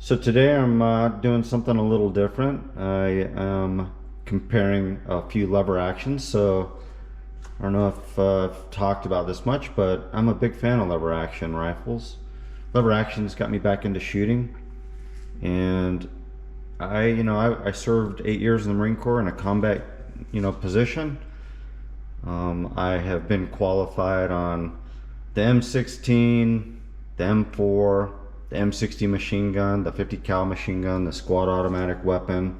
So today I'm doing something a little different. I am comparing a few lever actions. So I don't know if I've talked about this much, but I'm a big fan of lever action rifles. Lever actions got me back into shooting, and I served 8 years in the Marine Corps in a combat position. I have been qualified on the M16, the M4, the M60 machine gun, the 50 cal machine gun, the squad automatic weapon,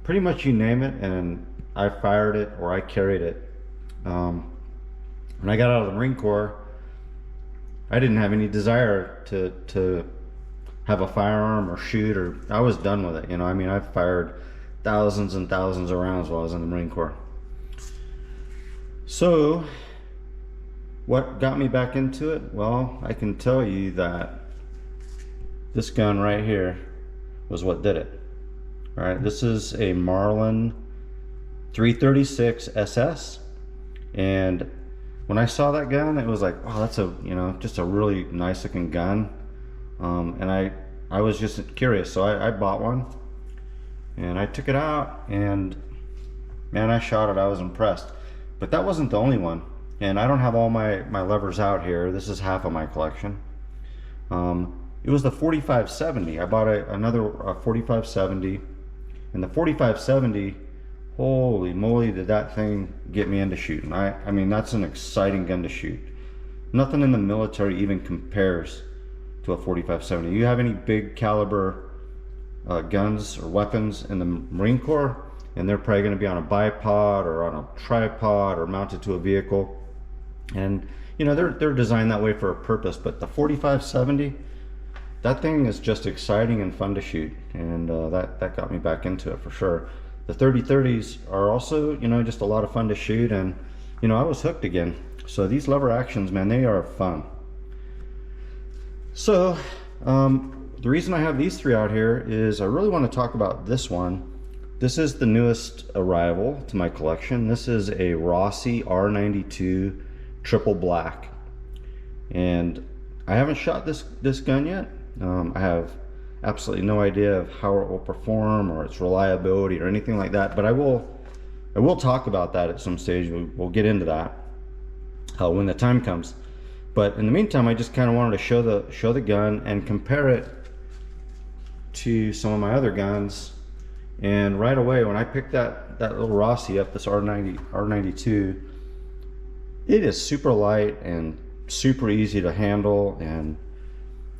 pretty much you name it, and I fired it or I carried it. When I got out of the Marine Corps, I didn't have any desire to have a firearm or shoot, or I was done with it. I mean, I've fired thousands and thousands of rounds while I was in the Marine Corps. So what got me back into it? Well, I can tell you that this gun right here was what did it. All right, this is a Marlin 336 SS, and when I saw that gun, it was like, oh, that's just a really nice looking gun. And I was just curious, so I bought one, and I took it out, and man, I shot it. I was impressed. But that wasn't the only one, and I don't have all my levers out here. This is half of my collection. It was the 4570. I bought another 4570, and the 4570, holy moly, did that thing get me into shooting. I mean, that's an exciting gun to shoot. Nothing in the military even compares to a 4570. You have any big caliber guns or weapons in the Marine Corps, and they're probably going to be on a bipod or on a tripod or mounted to a vehicle, and they're designed that way for a purpose. But the 4570, that thing is just exciting and fun to shoot, and that got me back into it for sure. The 3030s are also just a lot of fun to shoot, and I was hooked again. So these lever actions, man, they are fun. So the reason I have these three out here is I really want to talk about this one. This is the newest arrival to my collection. This is a Rossi R92 Triple Black, and I haven't shot this gun yet. I have absolutely no idea of how it will perform or its reliability or anything like that, but I will talk about that at some stage. We'll get into that when the time comes. But in the meantime, I just kind of wanted to show the gun and compare it to some of my other guns. And right away, when I picked that little Rossi up, this R92, it is super light and super easy to handle. And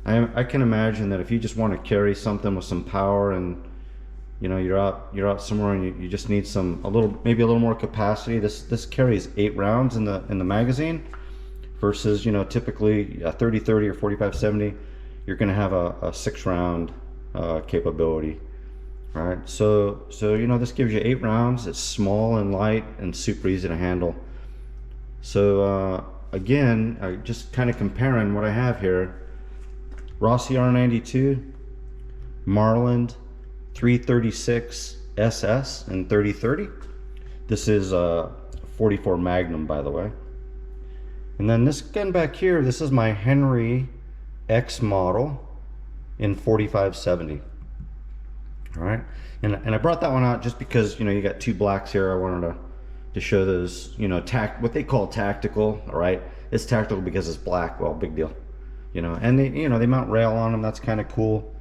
I can imagine that if you just want to carry something with some power, and you're out somewhere and you just need maybe a little more capacity, this carries 8 rounds in the magazine, versus typically a 30-30 or 45-70, you're going to have a 6-round capability. All right, so this gives you 8 rounds. It's small and light and super easy to handle. So again, I just kind of comparing what I have here: Rossi R92, Marlin 336 SS and 30-30. This is a 44 Magnum, by the way. And then this gun back here, this is my Henry X model in 45-70. All right, and I brought that one out just because you got 2 blacks here. I wanted to show those, what they call tactical. All right, it's tactical because it's black. Well, big deal. And they mount rail on them. That's kind of cool.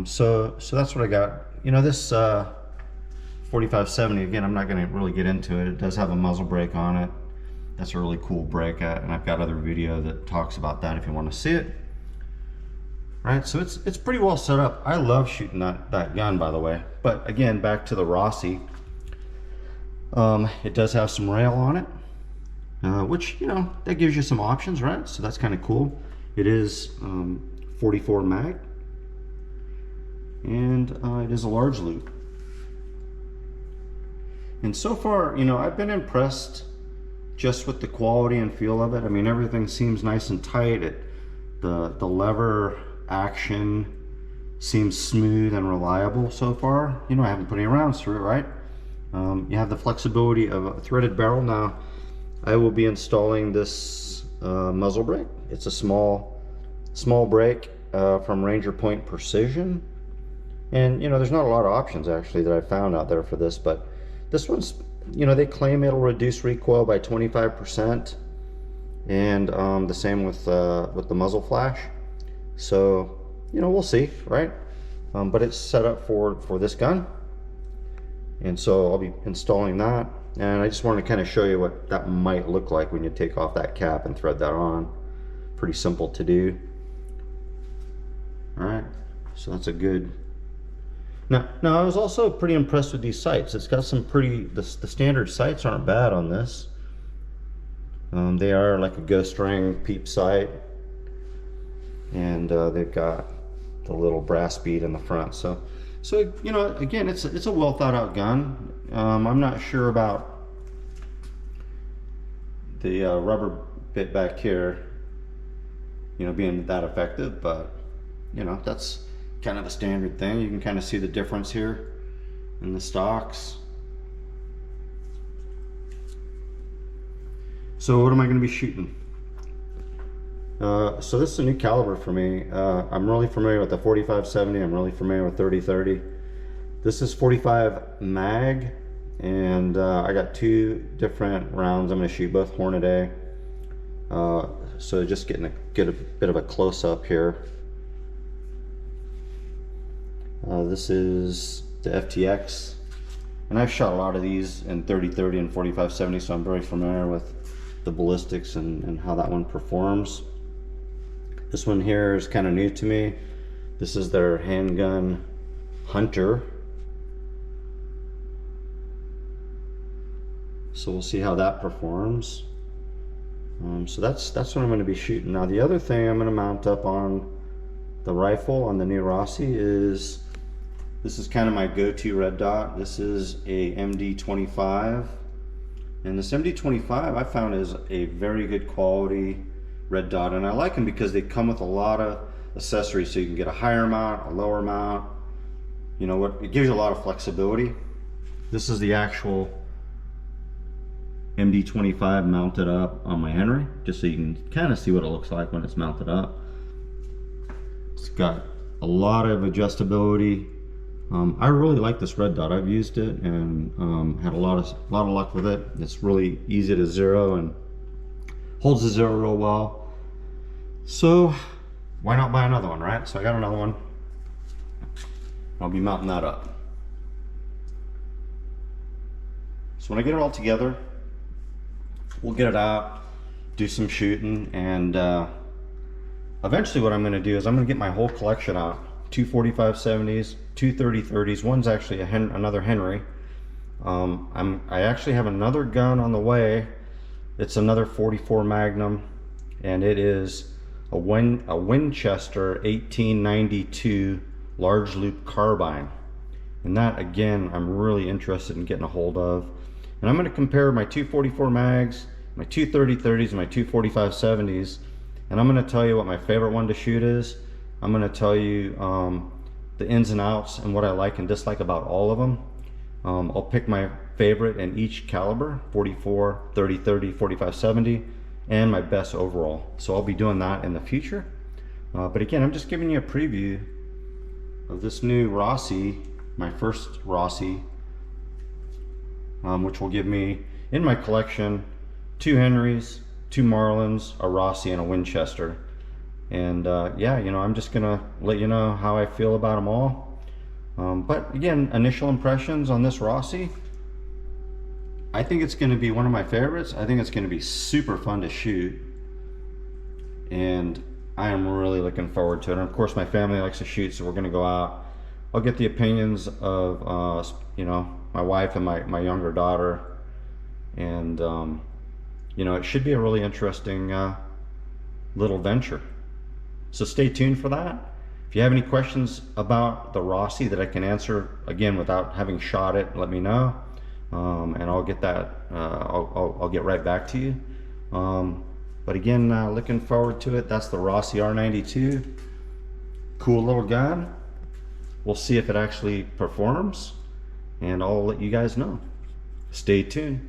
So that's what I got. This 45-70, again, I'm not going to really get into it. It does have a muzzle brake on it. That's a really cool brake, and I've got other video that talks about that if you want to see it. All right, so it's pretty well set up. I love shooting that gun, by the way. But again, back to the Rossi, it does have some rail on it, which that gives you some options, right? So that's kind of cool. It is 44 mag, and it is a large loop. And so far, I've been impressed just with the quality and feel of it. I mean, everything seems nice and tight. The lever action seems smooth and reliable so far. I haven't put any rounds through it, right? You have the flexibility of a threaded barrel. Now, I will be installing this muzzle brake. It's a small brake, from Ranger Point Precision. And, you know, there's not a lot of options actually that I found out there for this, but this one's, you know, they claim it'll reduce recoil by 25%, and the same with the muzzle flash. So, you know, we'll see, right? But it's set up for this gun, and so I'll be installing that. And I just wanted to kind of show you what that might look like when you take off that cap and thread that on. Pretty simple to do. All right, so that's a good. Now I was also pretty impressed with these sights. It's got some pretty, the standard sights aren't bad on this. They are like a ghost ring peep sight, and they've got the little brass bead in the front. So you know, again, it's a well thought out gun. I'm not sure about the rubber bit back here, you know, being that effective, but you know, that's kind of a standard thing. You can kind of see the difference here in the stocks. So what am I going to be shooting? So this is a new caliber for me. I'm really familiar with the 45-70. I'm really familiar with 30-30. This is 45 mag, and I got 2 different rounds. I'm going to shoot both Hornet A. So just get a bit of a close up here. This is the FTX, and I've shot a lot of these in 30-30 and 45-70, so I'm very familiar with the ballistics and how that one performs. This one here is kind of new to me. This is their handgun Hunter. So we'll see how that performs. So that's what I'm going to be shooting. Now the other thing I'm going to mount up on the rifle on the new Rossi is, this is kind of my go-to red dot. This is a MD25, and this MD25 I found is a very good quality red dot, and I like them because they come with a lot of accessories, so you can get a higher mount, a lower mount. You know what, it gives you a lot of flexibility. This is the actual MD25 mounted up on my Henry, just so you can kind of see what it looks like when it's mounted up. It's got a lot of adjustability. I really like this red dot. I've used it and had a lot of luck with it. It's really easy to zero and holds the zero real well. So why not buy another one, right? So I got another one. I'll be mounting that up. So when I get it all together, we'll get it out, do some shooting, and eventually what I'm going to do is I'm going to get my whole collection out. 2 45-70s, 2 30-30s. One's actually another Henry. I actually have another gun on the way. It's another 44 Magnum, and it is a Winchester 1892 large loop carbine. And that, again, I'm really interested in getting a hold of. And I'm going to compare my 2 44 mags, my 2 30-30s, and my 2 45-70s. And I'm going to tell you what my favorite one to shoot is. I'm going to tell you the ins and outs and what I like and dislike about all of them. I'll pick my favorite in each caliber, 44, 30-30, 45-70, and my best overall. So I'll be doing that in the future. But again, I'm just giving you a preview of this new Rossi, my first Rossi, which will give me in my collection 2 Henrys, 2 Marlins, a Rossi, and a Winchester. And yeah, you know, I'm just gonna let you know how I feel about them all. But again, initial impressions on this Rossi, I think it's gonna be one of my favorites. I think it's gonna be super fun to shoot, and I am really looking forward to it. And of course my family likes to shoot, so we're gonna go out. I'll get the opinions of you know, my wife and my younger daughter, and you know, it should be a really interesting little venture. So stay tuned for that. If you have any questions about the Rossi that I can answer, again, without having shot it, let me know, and I'll get that. I'll get right back to you. But again, looking forward to it. That's the Rossi R92. Cool little gun. We'll see if it actually performs, and I'll let you guys know. Stay tuned.